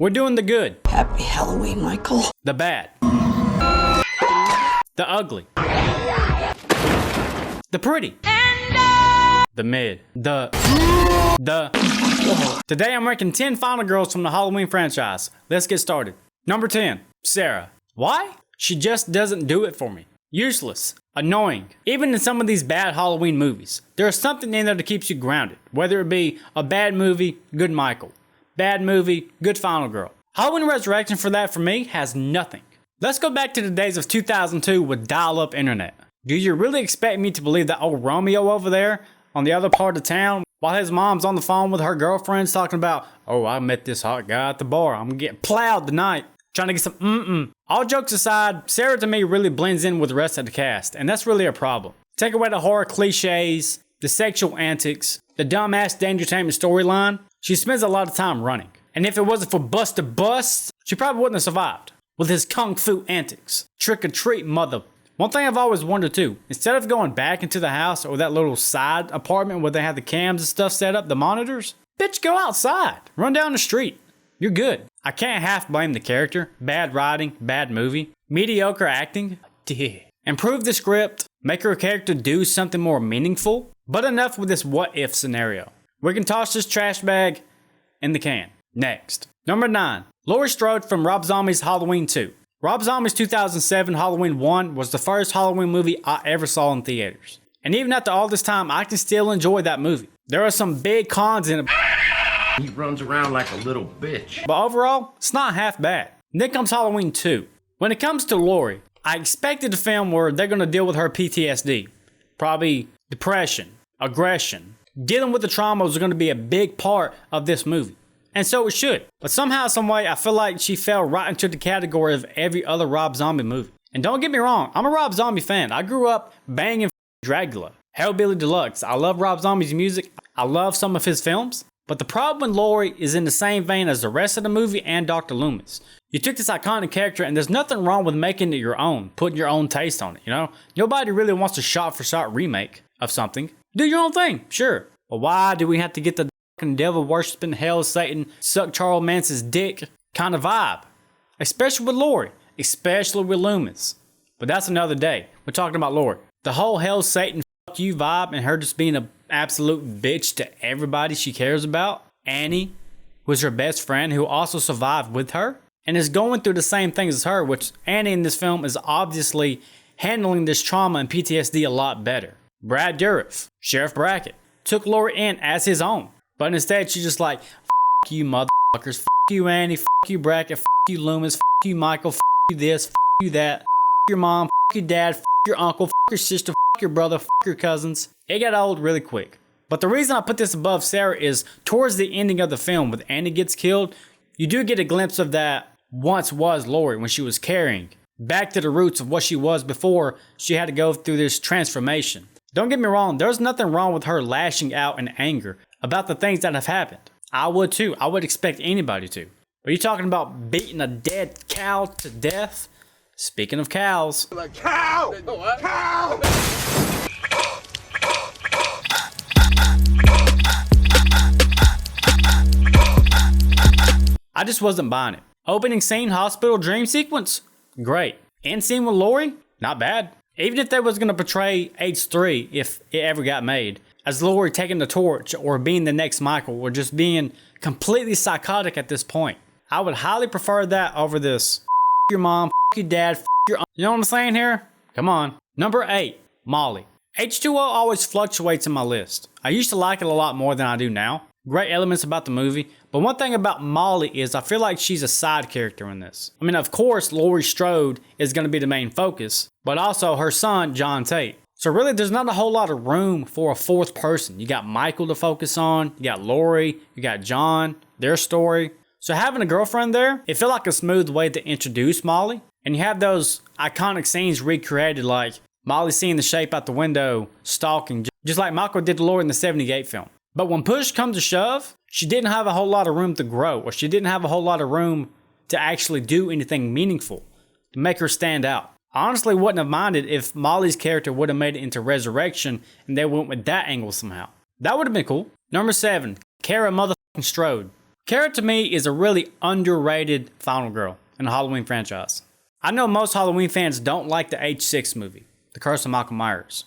We're doing the good. Happy Halloween, Michael. The bad. The ugly. The pretty. The mid. Today I'm ranking 10 final girls from the Halloween franchise. Let's get started. Number 10, Sarah. Why? She just doesn't do it for me. Useless. Annoying. Even in some of these bad Halloween movies, there's something in there that keeps you grounded. Whether it be a bad movie, good Michael. Bad movie, good final girl. Halloween Resurrection for that for me has nothing. Let's go back to the days of 2002 with dial-up internet. Do you really expect me to believe that old Romeo over there on the other part of town, while his mom's on the phone with her girlfriends talking about, oh, I met this hot guy at the bar, I'm gonna get plowed tonight, trying to get some All jokes aside, Sarah to me really blends in with the rest of the cast, and that's really a problem. Take away the horror cliches, the sexual antics, the dumbass Dangertainment storyline, she spends a lot of time running. And if it wasn't for Buster Bust, she probably wouldn't have survived. With his kung fu antics. Trick or treat mother. One thing I've always wondered too, instead of going back into the house or that little side apartment where they have the cams and stuff set up, the monitors, bitch, go outside. Run down the street. You're good. I can't half blame the character. Bad writing, bad movie, mediocre acting. Improve the script, make her character do something more meaningful. But enough with this what if scenario. We can toss this trash bag in the can. Next. Number 9. Laurie Strode from Rob Zombie's Halloween 2. Rob Zombie's 2007 Halloween 1 was the first Halloween movie I ever saw in theaters. And even after all this time, I can still enjoy that movie. There are some big cons in it. He runs around like a little bitch. But overall, it's not half bad. And then comes Halloween 2. When it comes to Laurie, I expected a film where they're going to deal with her PTSD. Probably depression, aggression. Dealing with the trauma was going to be a big part of this movie. And so it should. But somehow, some way, I feel like she fell right into the category of every other Rob Zombie movie. And don't get me wrong, I'm a Rob Zombie fan. I grew up banging Dracula, Hellbilly Deluxe. I love Rob Zombie's music. I love some of his films. But the problem with Laurie is in the same vein as the rest of the movie and Dr. Loomis. You took this iconic character and there's nothing wrong with making it your own, putting your own taste on it, you know? Nobody really wants a shot-for-shot remake of something. Do your own thing, sure. But why do we have to get the devil worshipping hell Satan suck Charles Manson's dick kind of vibe? Especially with Laurie, especially with Loomis. But that's another day. We're talking about Laurie. The whole hell Satan fuck you vibe and her just being an absolute bitch to everybody she cares about. Annie was her best friend who also survived with her and is going through the same things as her, which Annie in this film is obviously handling this trauma and PTSD a lot better. Brad Dourif, Sheriff Brackett, took Laurie in as his own. But instead, she's just like, f*** you motherfuckers, f*** you Annie, f*** you Brackett, f*** you Loomis, f*** you Michael, f*** you this, f*** you that, f*** your mom, f*** your dad, f*** your uncle, f*** your sister, f*** your brother, f*** your cousins. It got old really quick. But the reason I put this above Sarah is towards the ending of the film, when Annie gets killed, you do get a glimpse of that once was Laurie when she was carrying back to the roots of what she was before she had to go through this transformation. Don't get me wrong, there's nothing wrong with her lashing out in anger about the things that have happened. I would too. I would expect anybody to. But you're talking about beating a dead cow to death? Speaking of cows. Like, cow! What? Cow! I just wasn't buying it. Opening scene, hospital dream sequence? Great. End scene with Laurie? Not bad. Even if they was going to portray H3, if it ever got made, as Laurie taking the torch or being the next Michael or just being completely psychotic at this point, I would highly prefer that over this f*** your mom, f*** your dad, f*** your uncle. You know what I'm saying here? Come on. Number 8, Molly. H2O always fluctuates in my list. I used to like it a lot more than I do now. Great elements about the movie, but one thing about Molly is I feel like she's a side character in this. I mean, of course, Laurie Strode is going to be the main focus, but also her son, John Tate. So really, there's not a whole lot of room for a fourth person. You got Michael to focus on, you got Laurie, you got John, their story. So having a girlfriend there, it felt like a smooth way to introduce Molly. And you have those iconic scenes recreated, like Molly seeing the shape out the window, stalking, just like Michael did to Laurie in the 78 film. But when push comes to shove, she didn't have a whole lot of room to grow, or she didn't have a whole lot of room to actually do anything meaningful to make her stand out. I honestly wouldn't have minded if Molly's character would have made it into Resurrection and they went with that angle somehow. That would have been cool. Number 7, Cara motherfucking Strode. Cara to me is a really underrated final girl in the Halloween franchise. I know most Halloween fans don't like the H6 movie, The Curse of Michael Myers.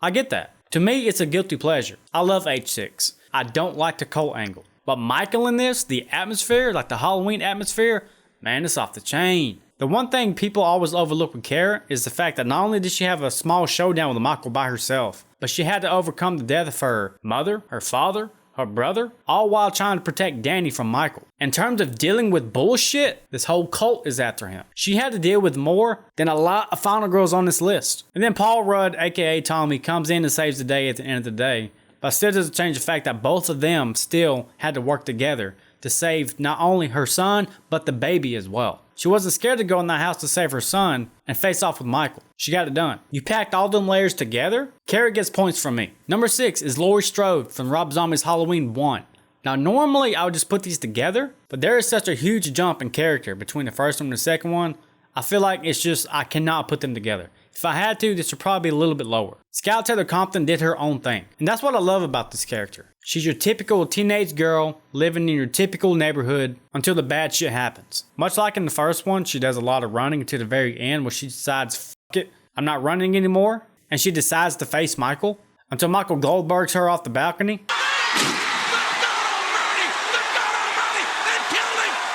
I get that. To me, it's a guilty pleasure. I love H6. I don't like the cult angle. But Michael in this, the atmosphere, like the Halloween atmosphere, man, it's off the chain. The one thing people always overlook with Cara is the fact that not only did she have a small showdown with Michael by herself, but she had to overcome the death of her mother, her father, her brother, all while trying to protect Danny from Michael. In terms of dealing with bullshit, this whole cult is after him. She had to deal with more than a lot of final girls on this list. And then Paul Rudd, aka Tommy, comes in and saves the day at the end of the day, but still doesn't change the fact that both of them still had to work together to save not only her son, but the baby as well. She wasn't scared to go in that house to save her son and face off with Michael. She got it done. You packed all them layers together, Cara gets points from me. Number 6 is Laurie Strode from Rob Zombie's Halloween 1. Now normally I would just put these together, but there is such a huge jump in character between the first one and the second one. I feel like it's just, I cannot put them together. If I had to, this would probably be a little bit lower. Scout Taylor Compton did her own thing. And that's what I love about this character. She's your typical teenage girl living in your typical neighborhood until the bad shit happens. Much like in the first one, she does a lot of running to the very end where she decides, fuck it, I'm not running anymore. And she decides to face Michael until Michael Goldbergs her off the balcony.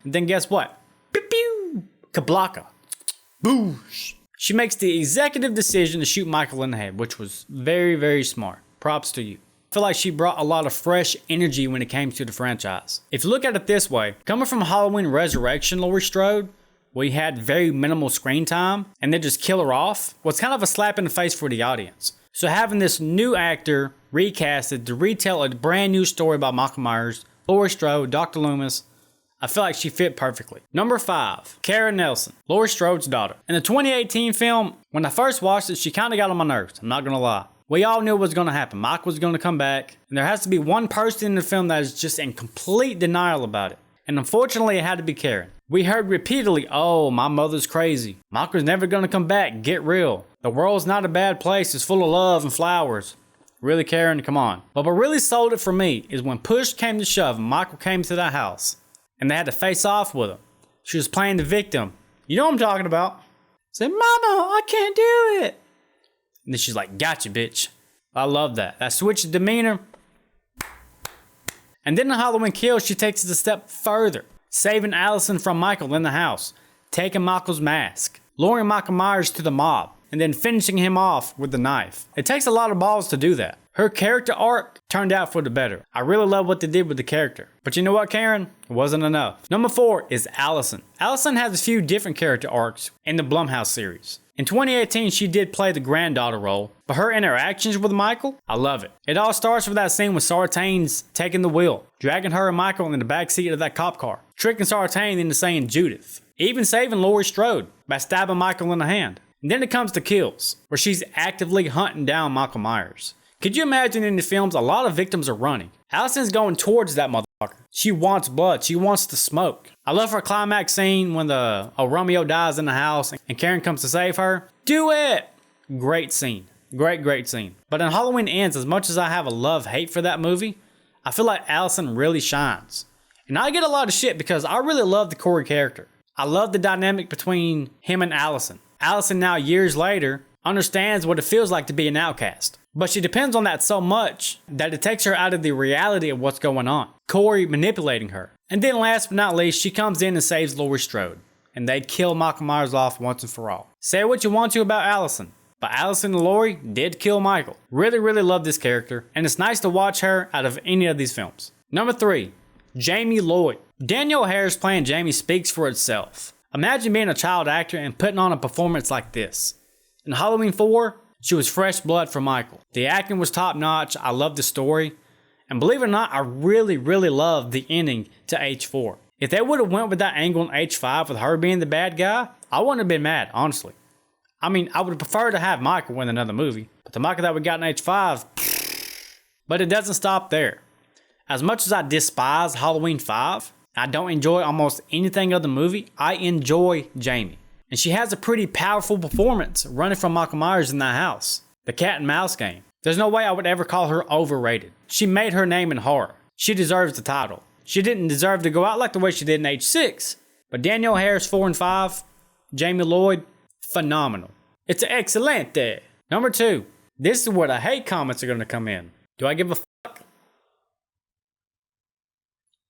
And then guess what? Pew pew! Kablaka. Boosh! She makes the executive decision to shoot Michael in the head, which was very, very smart. Props to you. I feel like she brought a lot of fresh energy when it came to the franchise. If you look at it this way, coming from Halloween Resurrection, Laurie Strode, where you had very minimal screen time, and then just kill her off, was kind of a slap in the face for the audience. So having this new actor recasted to retell a brand new story about Michael Myers, Laurie Strode, Dr. Loomis, I feel like she fit perfectly. Number 5, Cara Nelson, Laurie Strode's daughter. In the 2018 film, when I first watched it, she kind of got on my nerves, I'm not gonna lie. We all knew what was gonna happen. Mike was gonna come back, and there has to be one person in the film that is just in complete denial about it. And unfortunately, it had to be Karen. We heard repeatedly, oh, my mother's crazy. Michael's never gonna come back, get real. The world's not a bad place, it's full of love and flowers. Really, Karen, come on. But what really sold it for me is when push came to shove and Michael came to the house. And they had to face off with him. She was playing the victim. You know what I'm talking about. Said, Mama, I can't do it. And then she's like, gotcha, bitch. I love that. That switch of demeanor. And then in Halloween Kills, she takes it a step further. Saving Allison from Michael in the house. Taking Michael's mask. Luring Michael Myers to the mob. And then finishing him off with the knife. It takes a lot of balls to do that. Her character arc turned out for the better. I really love what they did with the character. But you know what, Karen? It wasn't enough. Number 4 is Allison. Allison has a few different character arcs in the Blumhouse series. In 2018, she did play the granddaughter role, but her interactions with Michael, I love it. It all starts with that scene with Sartain's taking the wheel, dragging her and Michael in the backseat of that cop car, tricking Sartain into saying Judith, even saving Laurie Strode by stabbing Michael in the hand. And then it comes to Kills, where she's actively hunting down Michael Myers. Could you imagine in the films, a lot of victims are running. Allison's going towards that motherfucker. She wants blood. She wants to smoke. I love her climax scene when Romeo dies in the house and Karen comes to save her. Do it! Great scene. Great scene. But in Halloween Ends, as much as I have a love-hate for that movie, I feel like Allison really shines. And I get a lot of shit because I really love the Corey character. I love the dynamic between him and Allison. Allison now, years later, understands what it feels like to be an outcast. But she depends on that so much that it takes her out of the reality of what's going on. Corey manipulating her. And then last but not least, she comes in and saves Laurie Strode. And they kill Michael Myers off once and for all. Say what you want to about Allison, but Allison and Laurie did kill Michael. Really love this character, and it's nice to watch her out of any of these films. Number 3, Jamie Lloyd. Danielle Harris playing Jamie speaks for itself. Imagine being a child actor and putting on a performance like this. In Halloween 4, she was fresh blood for Michael. The acting was top notch. I loved the story. And believe it or not, I really loved the ending to H4. If they would have went with that angle in H5 with her being the bad guy, I wouldn't have been mad, honestly. I mean, I would prefer to have Michael win another movie, but the Michael that we got in H5, but it doesn't stop there. As much as I despise Halloween 5, I don't enjoy almost anything of the movie, I enjoy Jamie. And she has a pretty powerful performance running from Michael Myers in that house. The cat and mouse game. There's no way I would ever call her overrated. She made her name in horror. She deserves the title. She didn't deserve to go out like the way she did in H6. But Danielle Harris 4 and 5, Jamie Lloyd, phenomenal. It's excelente. Number 2, this is where the hate comments are going to come in. Do I give a fuck?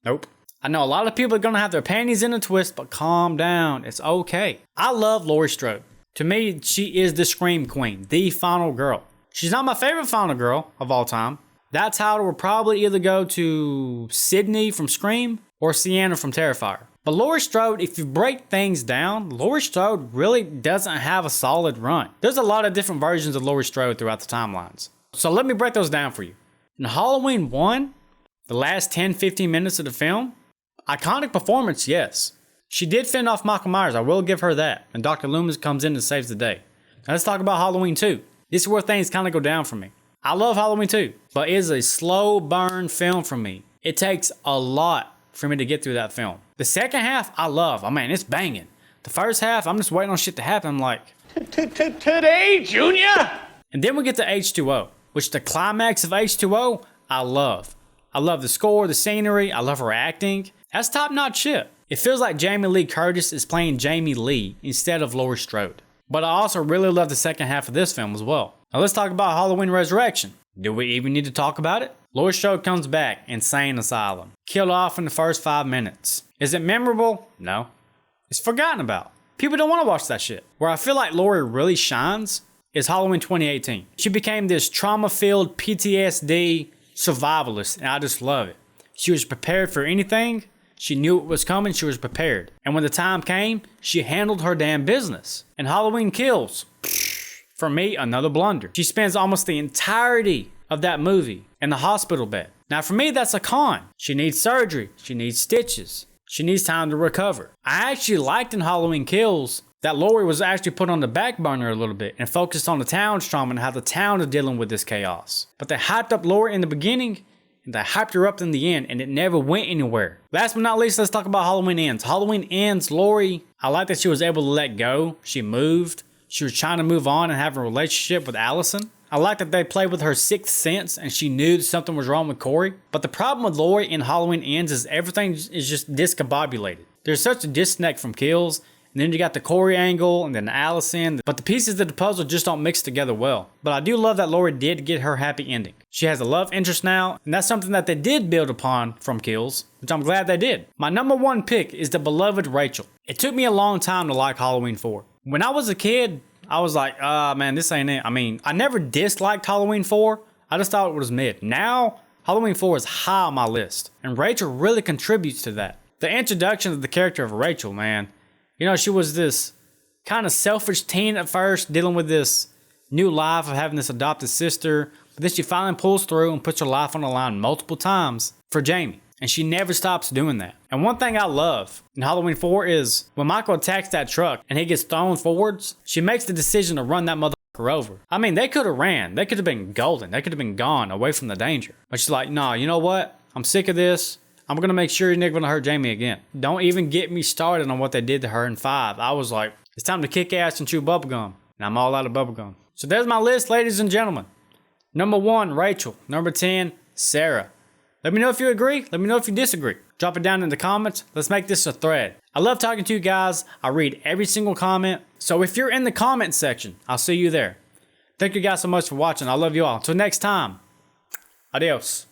Nope. I know a lot of people are going to have their panties in a twist, but calm down. It's okay. I love Laurie Strode. To me, she is the Scream Queen, the final girl. She's not my favorite final girl of all time. That title will probably either go to Sydney from Scream or Sienna from Terrifier. But Laurie Strode, if you break things down, Laurie Strode really doesn't have a solid run. There's a lot of different versions of Laurie Strode throughout the timelines. So let me break those down for you. In Halloween 1, the last 10-15 minutes of the film, iconic performance, yes. She did fend off Michael Myers, I will give her that. And Dr. Loomis comes in and saves the day. Now let's talk about Halloween 2. This is where things kind of go down for me. I love Halloween 2, but it is a slow burn film for me. It takes a lot for me to get through that film. The second half, I love. I mean, it's banging. The first half, I'm just waiting on shit to happen. I'm like, Today, Junior! and then we get to H2O, which the climax of H2O, I love. I love the score, the scenery. I love her acting. That's top-notch shit. It feels like Jamie Lee Curtis is playing Jamie Lee instead of Laurie Strode. But I also really love the second half of this film as well. Now let's talk about Halloween Resurrection. Do we even need to talk about it? Laurie Strode comes back, insane asylum. Killed off in the first 5 minutes. Is it memorable? No. It's forgotten about. People don't want to watch that shit. Where I feel like Laurie really shines is Halloween 2018. She became this trauma-filled PTSD survivalist, and I just love it. She was prepared for anything. She knew it was coming. She was prepared. And when the time came, she handled her damn business. And Halloween Kills, for me, another blunder. She spends almost the entirety of that movie in the hospital bed. Now, for me, that's a con. She needs surgery. She needs stitches. She needs time to recover. I actually liked in Halloween Kills that Laurie was actually put on the back burner a little bit and focused on the town's trauma and how the town is dealing with this chaos. But they hyped up Laurie in the beginning and they hyped her up in the end, and it never went anywhere. Last but not least, let's talk about Halloween Ends. Halloween Ends, Laurie, I like that she was able to let go. She moved. She was trying to move on and have a relationship with Allison. I like that they played with her sixth sense and she knew something was wrong with Corey. But the problem with Laurie in Halloween Ends is everything is just discombobulated. There's such a disconnect from Kills. And then you got the Corey angle and then Allison. But the pieces of the puzzle just don't mix together well. But I do love that Laurie did get her happy ending. She has a love interest now. And that's something that they did build upon from Kills, which I'm glad they did. My number 1 pick is the beloved Rachel. It took me a long time to like Halloween 4. When I was a kid, I was like, man, this ain't it. I mean, I never disliked Halloween 4. I just thought it was mid. Now, Halloween 4 is high on my list. And Rachel really contributes to that. The introduction of the character of Rachel, man. You know, she was this kind of selfish teen at first, dealing with this new life of having this adopted sister. But then she finally pulls through and puts her life on the line multiple times for Jamie. And she never stops doing that. And one thing I love in Halloween 4 is when Michael attacks that truck and he gets thrown forwards, she makes the decision to run that motherfucker over. I mean, they could have ran. They could have been golden. They could have been gone away from the danger. But she's like, nah, you know what? I'm sick of this. I'm going to make sure you're never going to hurt Jamie again. Don't even get me started on what they did to her in 5. I was like, it's time to kick ass and chew bubblegum. And I'm all out of bubblegum. So there's my list, ladies and gentlemen. Number 1, Rachel. Number 10, Sarah. Let me know if you agree. Let me know if you disagree. Drop it down in the comments. Let's make this a thread. I love talking to you guys. I read every single comment. So if you're in the comment section, I'll see you there. Thank you guys so much for watching. I love you all. Until next time. Adios.